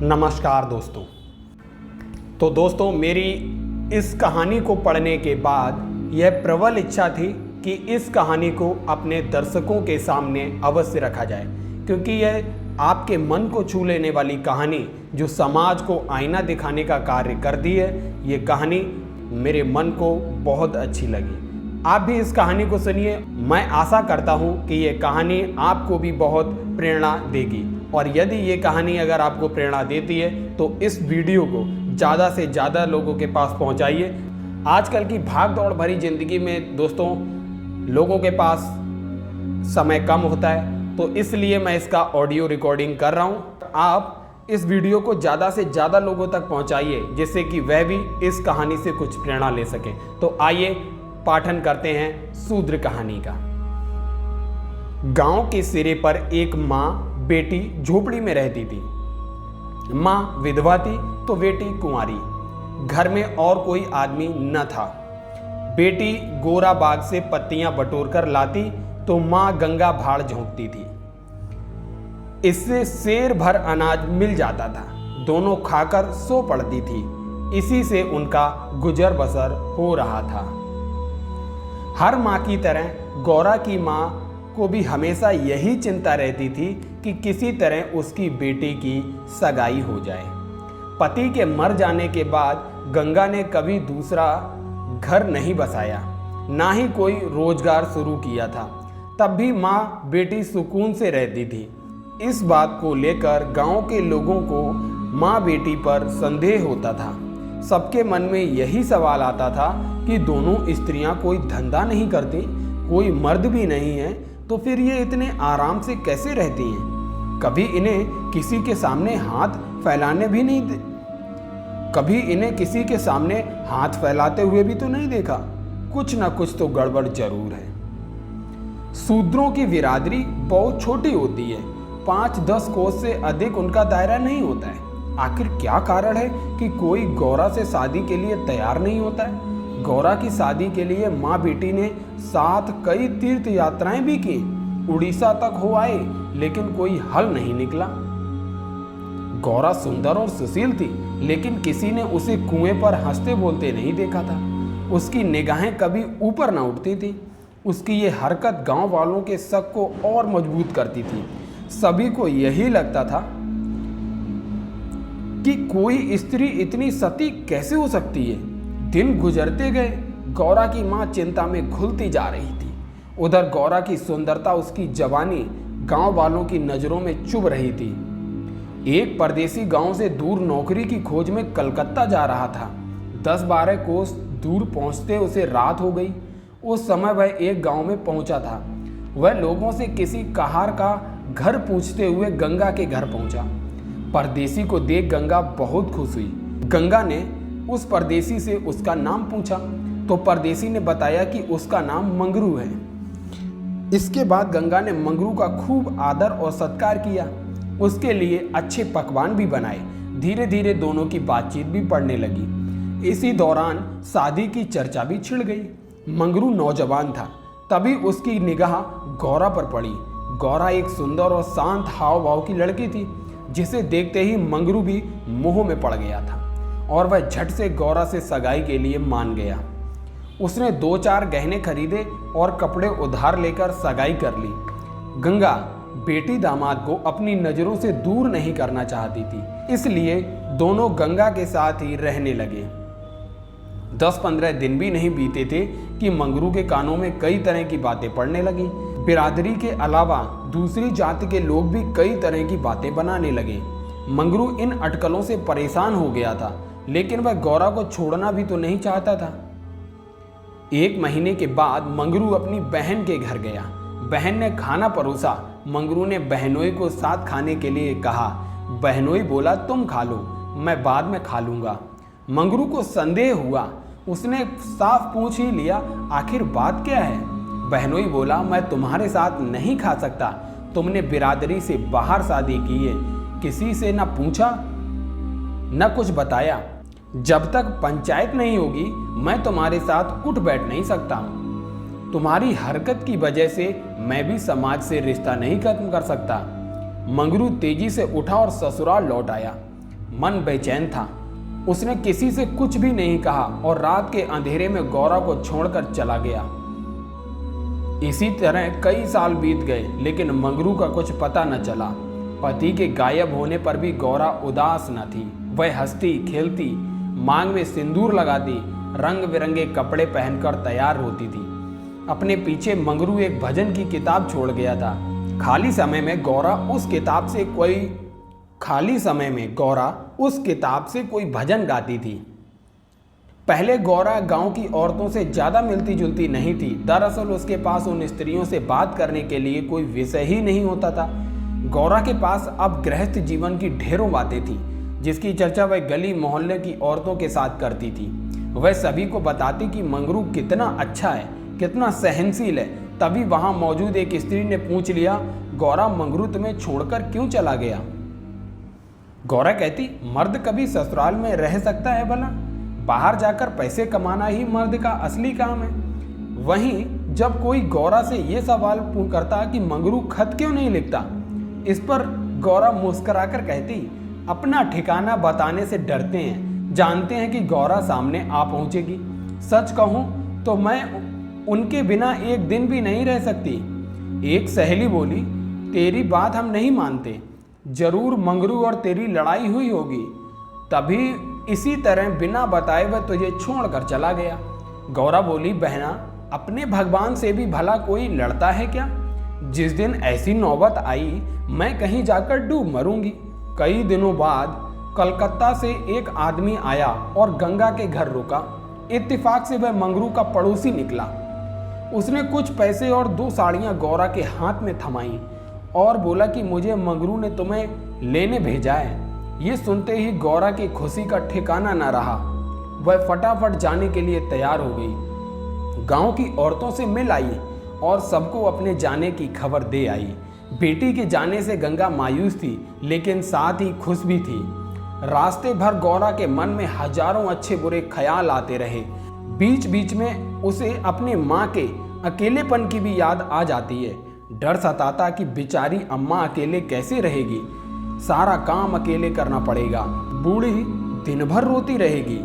नमस्कार दोस्तों। तो दोस्तों, मेरी इस कहानी को पढ़ने के बाद यह प्रबल इच्छा थी कि इस कहानी को अपने दर्शकों के सामने अवश्य रखा जाए, क्योंकि यह आपके मन को छू लेने वाली कहानी जो समाज को आईना दिखाने का कार्य करती है, ये कहानी मेरे मन को बहुत अच्छी लगी। आप भी इस कहानी को सुनिए। मैं आशा करता हूँ कि ये कहानी आपको भी बहुत प्रेरणा देगी, और यदि ये कहानी अगर आपको प्रेरणा देती है तो इस वीडियो को ज़्यादा से ज़्यादा लोगों के पास पहुँचाइए। आजकल की भाग दौड़ भरी ज़िंदगी में दोस्तों, लोगों के पास समय कम होता है, तो इसलिए मैं इसका ऑडियो रिकॉर्डिंग कर रहा हूँ। आप इस वीडियो को ज़्यादा से ज़्यादा लोगों तक पहुँचाइए, जिससे कि वह भी इस कहानी से कुछ प्रेरणा ले सकें। तो आइए पाठन करते हैं शूद्र कहानी का। गांव के सिरे पर एक माँ बेटी झोपड़ी में रहती थी। माँ विधवा थी तो बेटी कुंवारी। घर में और कोई आदमी न था। बेटी गोरा बाग से पत्तियां बटोर कर लाती तो माँ गंगा भाड़ झोंकती थी। इससे शेर भर अनाज मिल जाता था। दोनों खाकर सो पड़ती थी। इसी से उनका गुजर बसर हो रहा था। हर माँ की तरह गौरा की माँ को भी हमेशा यही चिंता रहती थी कि किसी तरह उसकी बेटी की सगाई हो जाए। पति के मर जाने के बाद गंगा ने कभी दूसरा घर नहीं बसाया, ना ही कोई रोजगार शुरू किया था। तब भी माँ बेटी सुकून से रहती थी। इस बात को लेकर गांव के लोगों को माँ बेटी पर संदेह होता था। सबके मन में यही सवाल आता था कि दोनों स्त्रियां कोई धंधा नहीं करती, कोई मर्द भी नहीं है, तो फिर ये इतने आराम से कैसे रहती हैं? कभी इन्हें किसी के सामने हाथ फैलाने भी नहीं कभी इन्हें किसी के सामने हाथ फैलाते हुए भी तो नहीं देखा। कुछ ना कुछ तो गड़बड़ जरूर है। शूद्रों की बिरादरी बहुत छोटी होती है। 5-10 कोस से अधिक उनका दायरा नहीं होता है। आखिर क्या कारण है कि कोई गौरा से शादी के लिए तैयार नहीं होता है? गौरा की शादी के लिए माँ बेटी ने साथ कई तीर्थ यात्राएं भी की, उड़ीसा तक हो आए, लेकिन कोई हल नहीं निकला। गौरा सुंदर और सुशील थी, लेकिन किसी ने उसे कुएं पर हंसते बोलते नहीं देखा था। उसकी निगाहें कभी ऊपर न उठती थी। उसकी ये हरकत गांव वालों के शक को और मजबूत करती थी। सभी को यही लगता था कि कोई स्त्री इतनी सती कैसे हो सकती है। दिन गुजरते गए। गौरा की माँ चिंता में घुलती जा रही थी। उधर गौरा की सुंदरता, उसकी जवानी गांव वालों की नजरों में चुभ रही थी। एक परदेसी गांव से दूर नौकरी की खोज में कलकत्ता जा रहा था। 10-12 कोस दूर पहुंचते उसे रात हो गई। उस समय वह एक गांव में पहुंचा था। वह लोगों से किसी कहार का घर पूछते हुए गंगा के घर पहुंचा। परदेसी को देख गंगा बहुत खुश हुई। गंगा ने उस परदेसी से उसका नाम पूछा तो परदेसी ने बताया कि उसका नाम मंगरू है। इसके बाद गंगा ने मंगरू का खूब आदर और सत्कार किया। उसके लिए अच्छे पकवान भी बनाए। धीरे धीरे दोनों की बातचीत भी बढ़ने लगी। इसी दौरान शादी की चर्चा भी छिड़ गई। मंगरू नौजवान था, तभी उसकी निगाह गौरा पर पड़ी। गौरा एक सुंदर और शांत हाव भाव की लड़की थी, जिसे देखते ही मंगरू भी मोह में पड़ गया था और वह झट से गौरा से सगाई के लिए मान गया। उसने 2-4 गहने खरीदे और कपड़े उधार लेकर सगाई कर ली। गंगा बेटी दामाद को अपनी नज़रों से दूर नहीं करना चाहती थी, इसलिए दोनों गंगा के साथ ही रहने लगे। 10-15 दिन भी नहीं बीते थे कि मंगरू के कानों में कई तरह की बातें पड़ने लगी। बिरादरी के अलावा दूसरी जाति के लोग भी कई तरह की बातें बनाने लगे। मंगरू इन अटकलों से परेशान हो गया था, लेकिन वह गौरा को छोड़ना भी तो नहीं चाहता था। 1 महीने के बाद मंगरू अपनी बहन के घर गया। बहन ने खाना परोसा। मंगरू ने बहनोई को साथ खाने के लिए कहा। बहनोई बोला, तुम खा लो, मैं बाद में खा लूंगा। मंगरू को संदेह हुआ। उसने साफ पूछ ही लिया, आखिर बात क्या है? बहनोई बोला, मैं तुम्हारे साथ नहीं खा सकता। तुमने बिरादरी से बाहर शादी की है, किसी से न पूछा न कुछ बताया। जब तक पंचायत नहीं होगी मैं तुम्हारे साथ उठ बैठ नहीं सकता हूँ। तुम्हारी हरकत की वजह से मैं भी समाज से रिश्ता नहीं खत्म कर सकता। मंगरू तेजी से उठा और ससुराल लौट आया। मन बेचैन था। उसने किसी से कुछ भी नहीं कहा और रात के अंधेरे में गौरा को छोड़कर चला गया। इसी तरह कई साल बीत गए, लेकिन मंगरू का कुछ पता न चला। पति के गायब होने पर भी गौरा उदास न थी। वह हंसती खेलती, मांग में सिंदूर लगाती, रंग बिरंगे कपड़े पहनकर तैयार होती थी। अपने पीछे मंगरू एक भजन की किताब छोड़ गया था। खाली समय में गौरा उस किताब से कोई भजन गाती थी। पहले गौरा गांव की औरतों से ज़्यादा मिलती जुलती नहीं थी। दरअसल उसके पास उन स्त्रियों से बात करने के लिए कोई विषय ही नहीं होता था। गौरा के पास अब गृहस्थ जीवन की ढेरों बातें थी, जिसकी चर्चा वह गली मोहल्ले की औरतों के साथ करती थी। वह सभी को बताती कि मंगरू कितना अच्छा है, कितना सहनशील है। तभी वहां मौजूद एक स्त्री ने पूछ लिया, गौरा, मंगरू तुम्हें छोड़कर क्यों चला गया? गौरा कहती, मर्द कभी ससुराल में रह सकता है भला? बाहर जाकर पैसे कमाना ही मर्द का असली काम है। वहीं जब कोई गौरा से यह सवाल करता कि मंगरू खत क्यों नहीं लिखता, इस पर गौरा मुस्कुराकर कहती, अपना ठिकाना बताने से डरते हैं, जानते हैं कि गौरा सामने आ पहुंचेगी। सच कहूं तो मैं उनके बिना एक दिन भी नहीं रह सकती। एक सहेली बोली, तेरी बात हम नहीं मानते, जरूर मंगरू और तेरी लड़ाई हुई होगी, तभी इसी तरह बिना बताए वह तुझे छोड़कर चला गया। गौरा बोली, बहना, अपने भगवान से भी भला कोई लड़ता है क्या? जिस दिन ऐसी नौबत आई, मैं कहीं जाकर डूब मरूंगी। कई दिनों बाद कलकत्ता से एक आदमी आया और गंगा के घर रुका। इत्तेफाक से वह मंगरू का पड़ोसी निकला। उसने कुछ पैसे और 2 साड़ियां गौरा के हाथ में थमाई और बोला कि मुझे मंगरू ने तुम्हें लेने भेजा है। ये सुनते ही गौरा की खुशी का ठिकाना न रहा। वह फटाफट जाने के लिए तैयार हो गई। गांव की औरतों से मिल आई और सबको अपने जाने की खबर दे आई। बेटी के जाने से गंगा मायूस थी, लेकिन साथ ही खुश भी थी। रास्ते भर गौरा के मन में हजारों अच्छे बुरे ख्याल आते रहे। बीच बीच में उसे अपने माँ के अकेलेपन की भी याद आ जाती है। डर सताता कि बेचारी अम्मा अकेले कैसे रहेगी, सारा काम अकेले करना पड़ेगा, बूढ़ी दिन भर रोती रहेगी।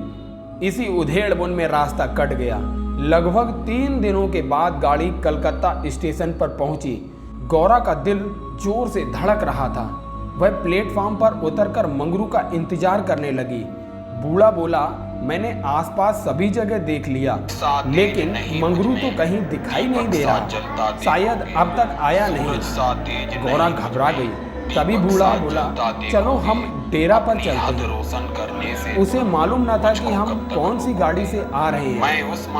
इसी उधेड़बुन में रास्ता कट गया। लगभग 3 दिनों के बाद गाड़ी कलकत्ता स्टेशन पर पहुंची। गौरा का दिल जोर से धड़क रहा था। वह प्लेटफॉर्म पर उतरकर मंगरू का इंतजार करने लगी। बूढ़ा बोला, मैंने आसपास सभी जगह देख लिया, लेकिन मंगरू तो कहीं दिखाई नहीं दे रहा, शायद अब तक आया नहीं। गौरा घबरा गई। तभी बूढ़ा बोला, चलो हम डेरा पर चलते हैं। उसे मालूम न था कि हम कौन सी गाड़ी से आ रहे हैं।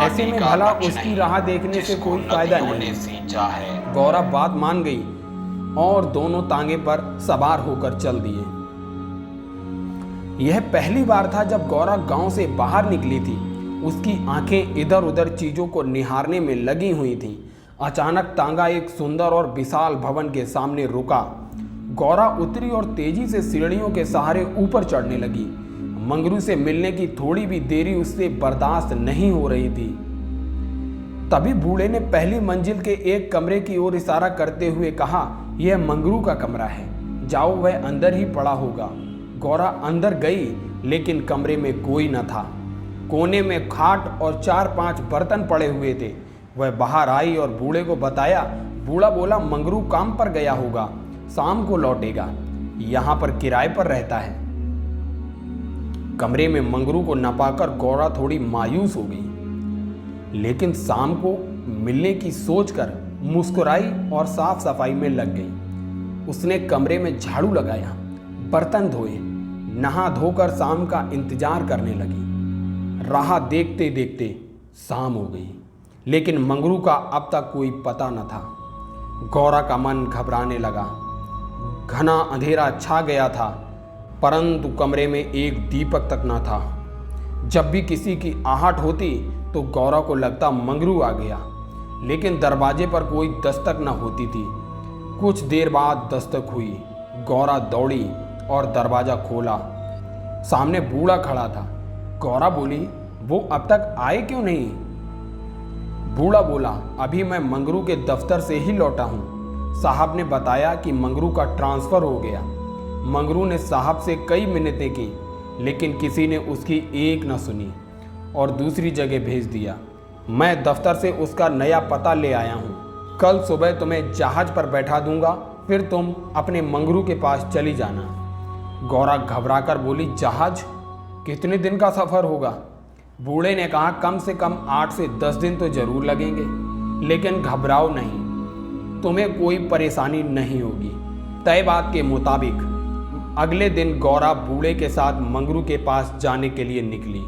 ऐसे में भला उसकी राह देखने से कोई फायदा नहीं। गौरा बात मान गई और दोनों तांगे पर सवार होकर चल दिए। यह पहली बार था जब गौरा गांव से बाहर निकली थी। उसकी आंखें इधर उधर चीजों को निहारने में लगी हुई थीं। अचानक तांगा एक सुंदर और विशाल भवन के सामने रुका। गौरा उतरी और तेजी से सीढ़ियों के सहारे ऊपर चढ़ने लगी। मंगरू से मिलने की थोड़ी भी देरी उससे बर्दाश्त नहीं हो रही थी। तभी बूढ़े ने पहली मंजिल के एक कमरे की ओर इशारा करते हुए कहा, यह मंगरू का कमरा है, जाओ, वह अंदर ही पड़ा होगा। गौरा अंदर गई, लेकिन कमरे में कोई न था। कोने में खाट और 4-5 बर्तन पड़े हुए थे। वह बाहर आई और बूढ़े को बताया। बूढ़ा बोला, मंगरू काम पर गया होगा, शाम को लौटेगा, यहां पर किराए पर रहता है। कमरे में मंगरू को न पाकर गौरा थोड़ी मायूस हो गई, लेकिन शाम को मिलने की सोचकर मुस्कुराई और साफ सफाई में लग गई। उसने कमरे में झाड़ू लगाया, बर्तन धोए, नहा धोकर शाम का इंतजार करने लगी। राह देखते देखते शाम हो गई, लेकिन मंगरू का अब तक कोई पता न था। गौरा का मन घबराने लगा। घना अंधेरा छा गया था, परंतु कमरे में एक दीपक तक न था। जब भी किसी की आहट होती तो गौरा को लगता मंगरू आ गया, लेकिन दरवाजे पर कोई दस्तक न होती थी। कुछ देर बाद दस्तक हुई। गौरा दौड़ी और दरवाजा खोला। सामने बूढ़ा खड़ा था। गौरा बोली, वो अब तक आए क्यों नहीं? बूढ़ा बोला, अभी मैं मंगरू के दफ्तर से ही लौटा हूँ। साहब ने बताया कि मंगरू का ट्रांसफर हो गया। मंगरू ने साहब से कई मिन्नतें की, लेकिन किसी ने उसकी एक न सुनी और दूसरी जगह भेज दिया। मैं दफ्तर से उसका नया पता ले आया हूँ। कल सुबह तुम्हें जहाज पर बैठा दूंगा, फिर तुम अपने मंगरू के पास चली जाना। गौरा घबराकर बोली, जहाज? कितने दिन का सफ़र होगा? बूढ़े ने कहा, कम से कम 8 से 10 दिन तो जरूर लगेंगे, लेकिन घबराओ नहीं, तुम्हें कोई परेशानी नहीं होगी। तय बात के मुताबिक अगले दिन गौरा बूढ़े के साथ मंगरू के पास जाने के लिए निकली।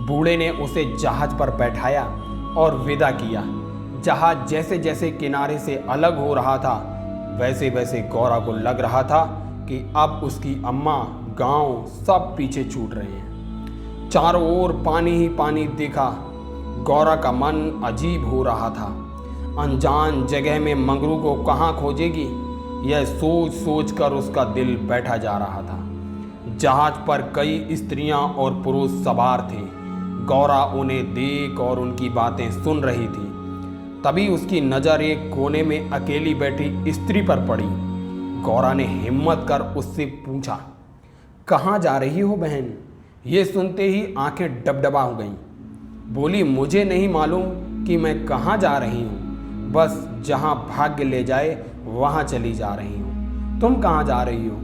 बूढ़े ने उसे जहाज पर बैठाया और विदा किया। जहाज जैसे जैसे किनारे से अलग हो रहा था, वैसे वैसे गौरा को लग रहा था कि अब उसकी अम्मा, गांव सब पीछे छूट रहे हैं। चारों ओर पानी ही पानी दिखा। गौरा का मन अजीब हो रहा था। अनजान जगह में मंगरू को कहाँ खोजेगी, यह सोच सोच कर उसका दिल बैठा जा रहा था। जहाज पर कई स्त्रियां और पुरुष सवार थे। गौरा उन्हें देख और उनकी बातें सुन रही थी। तभी उसकी नज़र एक कोने में अकेली बैठी स्त्री पर पड़ी। गौरा ने हिम्मत कर उससे पूछा, कहाँ जा रही हो बहन? ये सुनते ही आंखें डबडबा हो गईं। बोली, मुझे नहीं मालूम कि मैं कहाँ जा रही हूँ, बस जहाँ भाग्य ले जाए वहाँ चली जा रही हूँ। तुम कहाँ जा रही हो?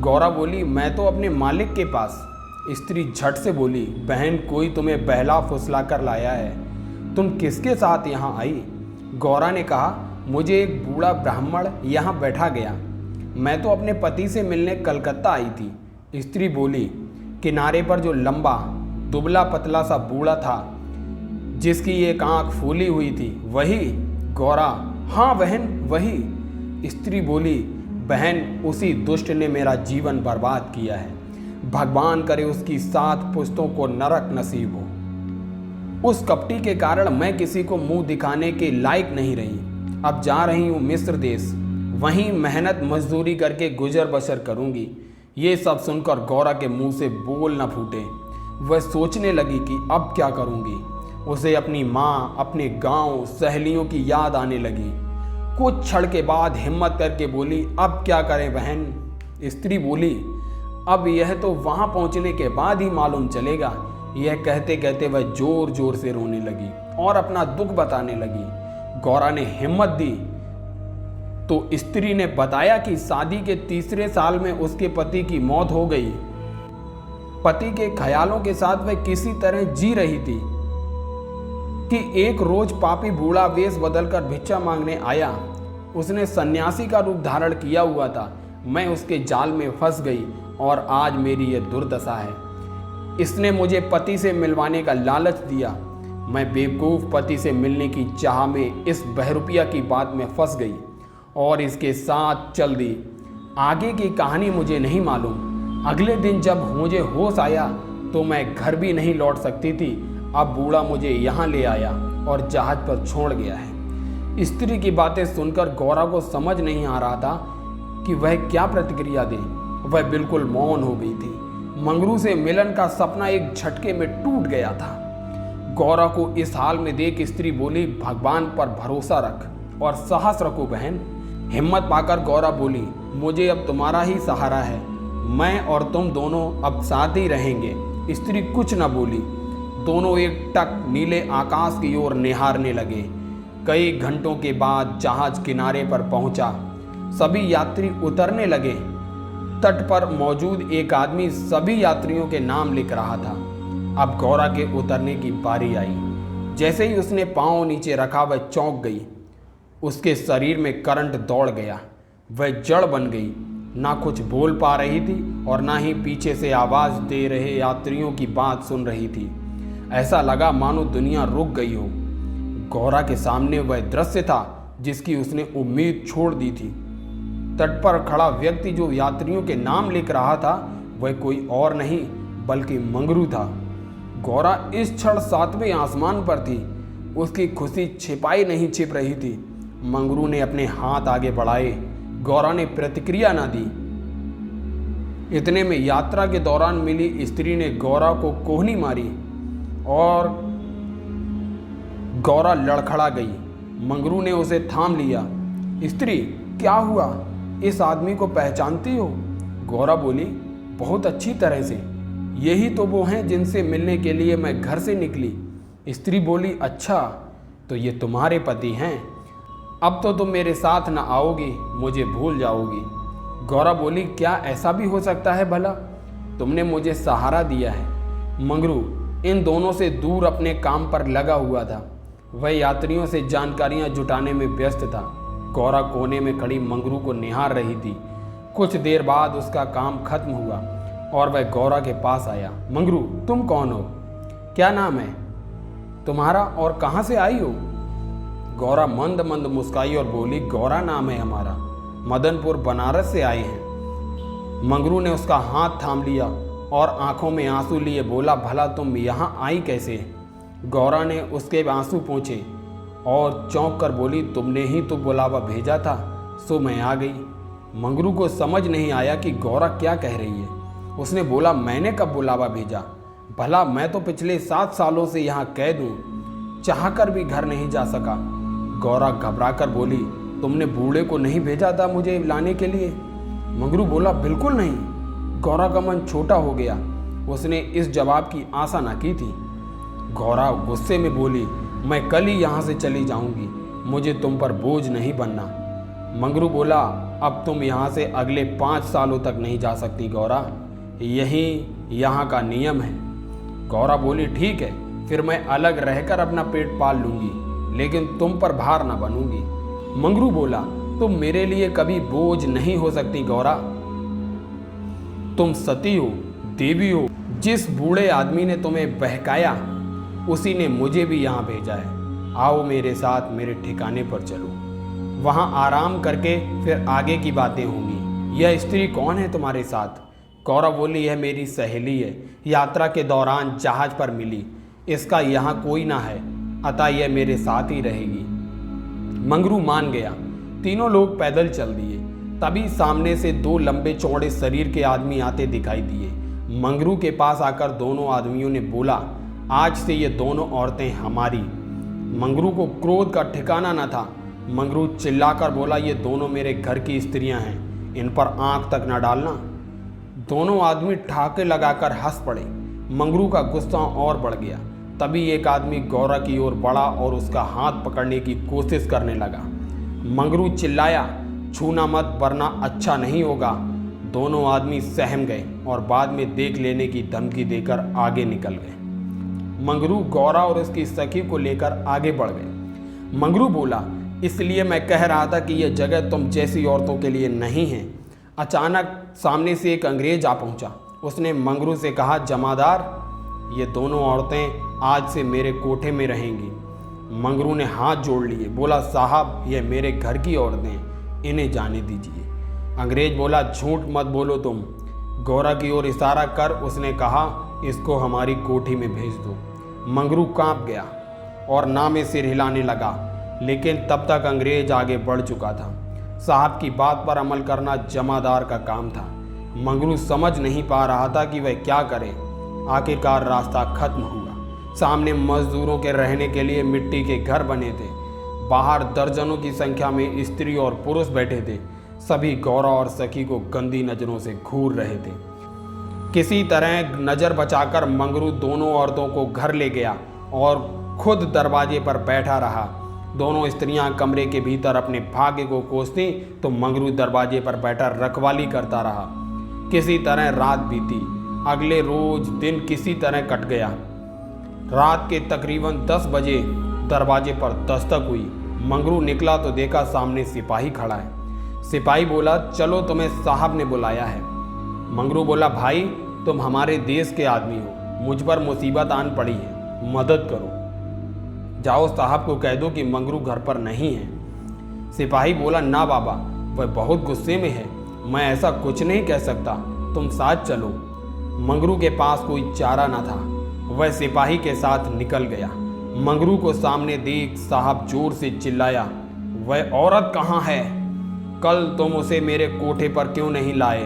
गौरा बोली, मैं तो अपने मालिक के पास। स्त्री झट से बोली, बहन, कोई तुम्हें बहला फुसला कर लाया है। तुम किसके साथ यहाँ आई? गौरा ने कहा, मुझे एक बूढ़ा ब्राह्मण यहाँ बैठा गया। मैं तो अपने पति से मिलने कलकत्ता आई थी। स्त्री बोली, किनारे पर जो लंबा दुबला पतला सा बूढ़ा था, जिसकी एक आंख फूली हुई थी, वही? गौरा, हाँ बहन, वही। स्त्री बोली, बहन, उसी दुष्ट ने मेरा जीवन बर्बाद किया है। भगवान करे उसकी 7 पुश्तों को नरक नसीब हो। उस कपटी के कारण मैं किसी को मुंह दिखाने के लायक नहीं रही। अब जा रही हूँ मिस्र देश, वहीं मेहनत मजदूरी करके गुजर बसर करूँगी। ये सब सुनकर गौरा के मुंह से बोल न फूटे। वह सोचने लगी कि अब क्या करूँगी। उसे अपनी माँ, अपने गांव, सहेलियों की याद आने लगी। कुछ क्षण के बाद हिम्मत करके बोली, अब क्या करें बहन? स्त्री बोली, अब यह तो वहाँ पहुँचने के बाद ही मालूम चलेगा। यह कहते कहते वह जोर जोर से रोने लगी और अपना दुख बताने लगी। गौरा ने हिम्मत दी तो स्त्री ने बताया कि शादी के 3रे साल में उसके पति की मौत हो गई। पति के ख्यालों के साथ वह किसी तरह जी रही थी कि एक रोज पापी बूढ़ा वेश बदलकर भिक्षा मांगने आया। उसने सन्यासी का रूप धारण किया हुआ था। मैं उसके जाल में फंस गई और आज मेरी यह दुर्दशा है। इसने मुझे पति से मिलवाने का लालच दिया। मैं बेवकूफ़ पति से मिलने की चाह में इस बहरूपिया की बात में फंस गई और इसके साथ चल दी। आगे की कहानी मुझे नहीं मालूम। अगले दिन जब मुझे होश आया तो मैं घर भी नहीं लौट सकती थी। अब बूढ़ा मुझे यहाँ ले आया और जहाज पर छोड़ गया है। स्त्री की बातें सुनकर गौरा को समझ नहीं आ रहा था कि वह क्या प्रतिक्रिया दे। वह बिल्कुल मौन हो गई थी। मंगरू से मिलन का सपना एक झटके में टूट गया था। गौरा को इस हाल में देख स्त्री बोली, भगवान पर भरोसा रख और साहस रखो बहन। हिम्मत पाकर गौरा बोली, मुझे अब तुम्हारा ही सहारा है। मैं और तुम दोनों अब साथ ही रहेंगे। स्त्री कुछ न बोली। दोनों एक टक नीले आकाश की ओर निहारने लगे। कई घंटों के बाद जहाज किनारे पर पहुंचा। सभी यात्री उतरने लगे। तट पर मौजूद एक आदमी सभी यात्रियों के नाम लिख रहा था। अब गौरा के उतरने की बारी आई। जैसे ही उसने पांव नीचे रखा वह चौंक गई। उसके शरीर में करंट दौड़ गया। वह जड़ बन गई। ना कुछ बोल पा रही थी और ना ही पीछे से आवाज़ दे रहे यात्रियों की बात सुन रही थी। ऐसा लगा मानो दुनिया रुक गई हो। गौरा के सामने वह दृश्य था जिसकी उसने उम्मीद छोड़ दी थी। तट पर खड़ा व्यक्ति जो यात्रियों के नाम लिख रहा था वह कोई और नहीं बल्कि मंगरू था। गौरा इस क्षण 7वें आसमान पर थी। उसकी खुशी छिपाई नहीं छिप रही थी। मंगरू ने अपने हाथ आगे बढ़ाए। गौरा ने प्रतिक्रिया ना दी। इतने में यात्रा के दौरान मिली स्त्री ने गौरा को कोहनी मारी और गौरा लड़खड़ा गई। मंगरू ने उसे थाम लिया। स्त्री, क्या हुआ? इस आदमी को पहचानती हो? गौरा बोली, बहुत अच्छी तरह से। यही तो वो हैं जिनसे मिलने के लिए मैं घर से निकली। स्त्री बोली, अच्छा तो ये तुम्हारे पति हैं। अब तो तुम मेरे साथ न आओगी, मुझे भूल जाओगी। गौरा बोली, क्या ऐसा भी हो सकता है भला? तुमने मुझे सहारा दिया है। मंगरू इन दोनों से दूर अपने काम पर लगा हुआ था। वह यात्रियों से जानकारियां जुटाने में व्यस्त था। गौरा कोने में खड़ी मंगरू को निहार रही थी। कुछ देर बाद उसका काम खत्म हुआ और वह गौरा के पास आया। मंगरू, तुम कौन हो? क्या नाम है तुम्हारा और कहाँ से आई हो? गौरा मंद मंद मुस्काई और बोली, गौरा नाम है हमारा, मदनपुर बनारस से आए हैं। मंगरू ने उसका हाथ थाम लिया और आंखों में आंसू लिए बोला, भला तुम यहाँ आई कैसे? गौरा ने उसके आंसू पोंछे और चौंक कर बोली, तुमने ही तो बुलावा भेजा था, सो मैं आ गई। मंगरू को समझ नहीं आया कि गौरा क्या कह रही है। उसने बोला, मैंने कब बुलावा भेजा? भला मैं तो पिछले 7 सालों से यहाँ कैद हूँ, चाहकर भी घर नहीं जा सका। गौरा घबराकर बोली, तुमने बूढ़े को नहीं भेजा था मुझे लाने के लिए? मंगरू बोला, बिल्कुल नहीं। गौरा का मन छोटा हो गया। उसने इस जवाब की आशा न की थी। गौरा गुस्से में बोली, मैं कल ही यहाँ से चली जाऊंगी, मुझे तुम पर बोझ नहीं बनना। मंगरू बोला, अब तुम यहाँ से अगले 5 सालों तक नहीं जा सकती गौरा, यही यहाँ का नियम है। गौरा बोली, ठीक है, फिर मैं अलग रहकर अपना पेट पाल लूंगी, लेकिन तुम पर भार न बनूंगी। मंगरू बोला, तुम मेरे लिए कभी बोझ नहीं हो सकती गौरा। तुम सती हो, देवी हो। जिस बूढ़े आदमी ने तुम्हें बहकाया उसी ने मुझे भी यहाँ भेजा है। आओ मेरे साथ मेरे ठिकाने पर चलो, वहाँ आराम करके फिर आगे की बातें होंगी। यह स्त्री कौन है तुम्हारे साथ? गौरा बोली, यह मेरी सहेली है, यात्रा के दौरान जहाज पर मिली। इसका यहाँ कोई ना है, अतः यह मेरे साथ ही रहेगी। मंगरू मान गया। तीनों लोग पैदल चल दिए। तभी सामने से 2 लंबे चौड़े शरीर के आदमी आते दिखाई दिए। मंगरू के पास आकर दोनों आदमियों ने बोला, आज से ये दोनों औरतें हमारी। मंगरू को क्रोध का ठिकाना न था। मंगरू चिल्लाकर बोला, ये दोनों मेरे घर की स्त्रियां हैं, इन पर आंख तक न डालना। दोनों आदमी ठहाके लगाकर हंस पड़े। मंगरू का गुस्सा और बढ़ गया। तभी एक आदमी गौरा की ओर बढ़ा और उसका हाथ पकड़ने की कोशिश करने लगा। मंगरू चिल्लाया, छूना मत वरना अच्छा नहीं होगा। दोनों आदमी सहम गए और बाद में देख लेने की धमकी देकर आगे निकल गए। मंगरू गौरा और उसकी सखी को लेकर आगे बढ़ गए। मंगरू बोला, इसलिए मैं कह रहा था कि यह जगह तुम जैसी औरतों के लिए नहीं है। अचानक सामने से एक अंग्रेज आ पहुंचा। उसने मंगरू से कहा, जमादार, ये दोनों औरतें आज से मेरे कोठे में रहेंगी। मंगरू ने हाथ जोड़ लिए, बोला, साहब ये मेरे घर की औरतें, इन्हें जाने दीजिए। अंग्रेज बोला, झूठ मत बोलो तुम। गौरा की ओर इशारा कर उसने कहा, इसको हमारी कोठी में भेज दो। मंगरू कांप गया और ना में सिर हिलाने लगा, लेकिन तब तक अंग्रेज आगे बढ़ चुका था। साहब की बात पर अमल करना जमादार का काम था। मंगरू समझ नहीं पा रहा था कि वह क्या करे। आखिरकार रास्ता खत्म हुआ। सामने मजदूरों के रहने के लिए मिट्टी के घर बने थे। बाहर दर्जनों की संख्या में स्त्री और पुरुष बैठे थे। सभी गौरा और सखी को गंदी नजरों से घूर रहे थे। किसी तरह नजर बचाकर मंगरू दोनों औरतों को घर ले गया और खुद दरवाजे पर बैठा रहा। दोनों स्त्रियां कमरे के भीतर अपने भाग्य को कोसती तो मंगरू दरवाजे पर बैठा रखवाली करता रहा। किसी तरह रात बीती। अगले रोज दिन किसी तरह कट गया। रात के तकरीबन 10 बजे दरवाजे पर दस्तक हुई। मंगरू निकला तो देखा सामने सिपाही खड़ा है। सिपाही बोला, चलो तुम्हें साहब ने बुलाया है। मंगरू बोला, भाई तुम हमारे देश के आदमी हो, मुझ पर मुसीबत आन पड़ी है, मदद करो। जाओ साहब को कह दो कि मंगरू घर पर नहीं है। सिपाही बोला, ना बाबा, वह बहुत गुस्से में है, मैं ऐसा कुछ नहीं कह सकता, तुम साथ चलो। मंगरू के पास कोई चारा न था। वह सिपाही के साथ निकल गया। मंगरू को सामने देख साहब जोर से चिल्लाया, वह औरत कहाँ है? कल तुम उसे मेरे कोठे पर क्यों नहीं लाए?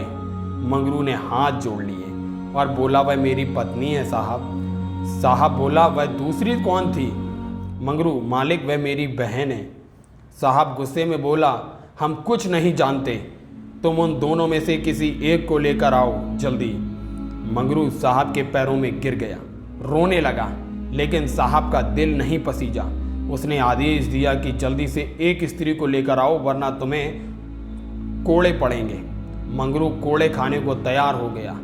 मंगरू ने हाथ जोड़ लिए और बोला, वह मेरी पत्नी है साहब। साहब बोला, वह दूसरी कौन थी? मंगरू, मालिक, वह मेरी बहन है। साहब गुस्से में बोला, हम कुछ नहीं जानते, तुम उन दोनों में से किसी एक को लेकर आओ जल्दी। मंगरू साहब के पैरों में गिर गया, रोने लगा, लेकिन साहब का दिल नहीं पसीजा। उसने आदेश दिया कि जल्दी से एक स्त्री को लेकर आओ, वरना तुम्हें कोड़े पड़ेंगे। मंगरू कोड़े खाने को तैयार हो गया।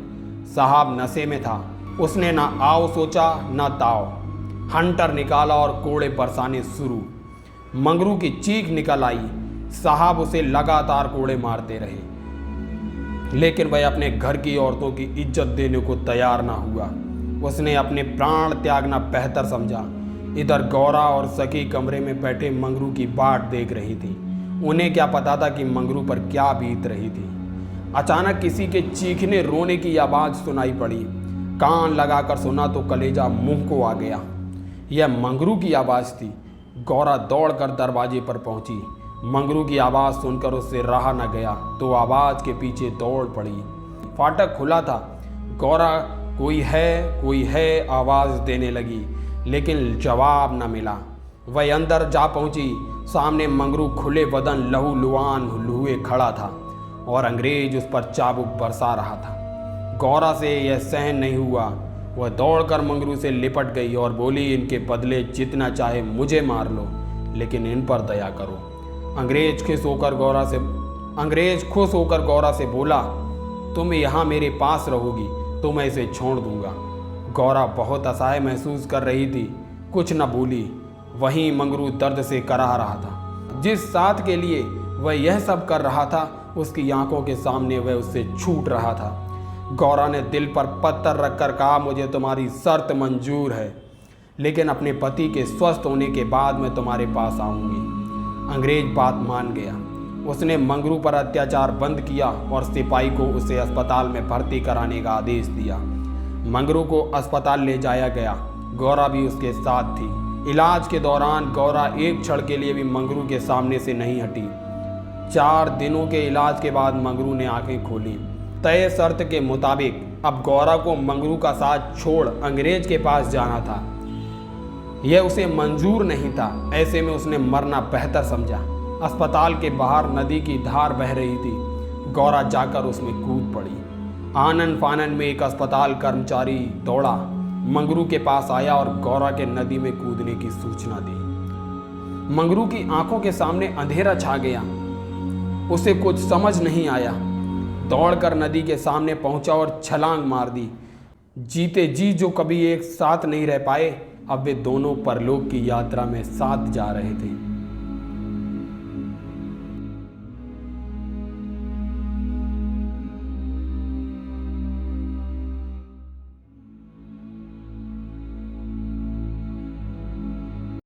साहब नशे में था। उसने ना आओ सोचा ना ताओ। हंटर निकाला और कोड़े बरसाने शुरू। मंगरू की चीख निकल आई। साहब उसे लगातार कोड़े मारते रहे, लेकिन वह अपने घर की औरतों की इज्जत देने को तैयार ना हुआ। उसने अपने प्राण त्यागना बेहतर समझा। इधर गौरा और सखी कमरे में बैठे मंगरू की बाट देख रही थी। उन्हें क्या पता था कि मंगरू पर क्या बीत रही थी। अचानक किसी के चीखने रोने की आवाज़ सुनाई पड़ी। कान लगाकर सुना तो कलेजा मुंह को आ गया। यह मंगरू की आवाज़ थी। गौरा दौड़कर दरवाजे पर पहुंची। मंगरू की आवाज़ सुनकर उससे रहा न गया तो आवाज़ के पीछे दौड़ पड़ी। फाटक खुला था। गौरा कोई है आवाज़ देने लगी, लेकिन जवाब न मिला। वह अंदर जा पहुंची। सामने मंगरू खुले बदन लहू लुहान हुए खड़ा था और अंग्रेज उस पर चाबुक बरसा रहा था। गौरा से यह सहन नहीं हुआ। वह दौड़कर मंगरू से लिपट गई और बोली, इनके बदले जितना चाहे मुझे मार लो, लेकिन इन पर दया करो। अंग्रेज खुश होकर गौरा से बोला, तुम यहाँ मेरे पास रहोगी तो मैं इसे छोड़ दूंगा। गौरा बहुत असहाय महसूस कर रही थी, कुछ न बोली। वहीं मंगरू दर्द से कराह रहा था। जिस साथ के लिए वह यह सब कर रहा था, उसकी आंखों के सामने वह उससे छूट रहा था। गौरा ने दिल पर पत्थर रखकर कहा, मुझे तुम्हारी शर्त मंजूर है, लेकिन अपने पति के स्वस्थ होने के बाद मैं तुम्हारे पास आऊँगी। अंग्रेज बात मान गया। उसने मंगरू पर अत्याचार बंद किया और सिपाही को उसे अस्पताल में भर्ती कराने का आदेश दिया। मंगरू को अस्पताल ले जाया गया। गौरा भी उसके साथ थी। इलाज के दौरान गौरा एक क्षण के लिए भी मंगरू के सामने से नहीं हटी। 4 दिनों के इलाज के बाद मंगरू ने आंखें खोली। तय शर्त के मुताबिक अब गौरा को मंगरू का साथ छोड़ अंग्रेज के पास जाना था। यह उसे मंजूर नहीं था। ऐसे में उसने मरना बेहतर समझा। अस्पताल के बाहर नदी की धार बह रही थी। गौरा जाकर उसमें कूद पड़ी। आनन फानन में एक अस्पताल कर्मचारी दौड़ा, मंगरू के पास आया और गौरा के नदी में कूदने की सूचना दी। मंगरू की आंखों के सामने अंधेरा छा गया। उसे कुछ समझ नहीं आया। दौड़कर नदी के सामने पहुंचा और छलांग मार दी। जीते जी जो कभी एक साथ नहीं रह पाए, अब वे दोनों परलोक की यात्रा में साथ जा रहे थे।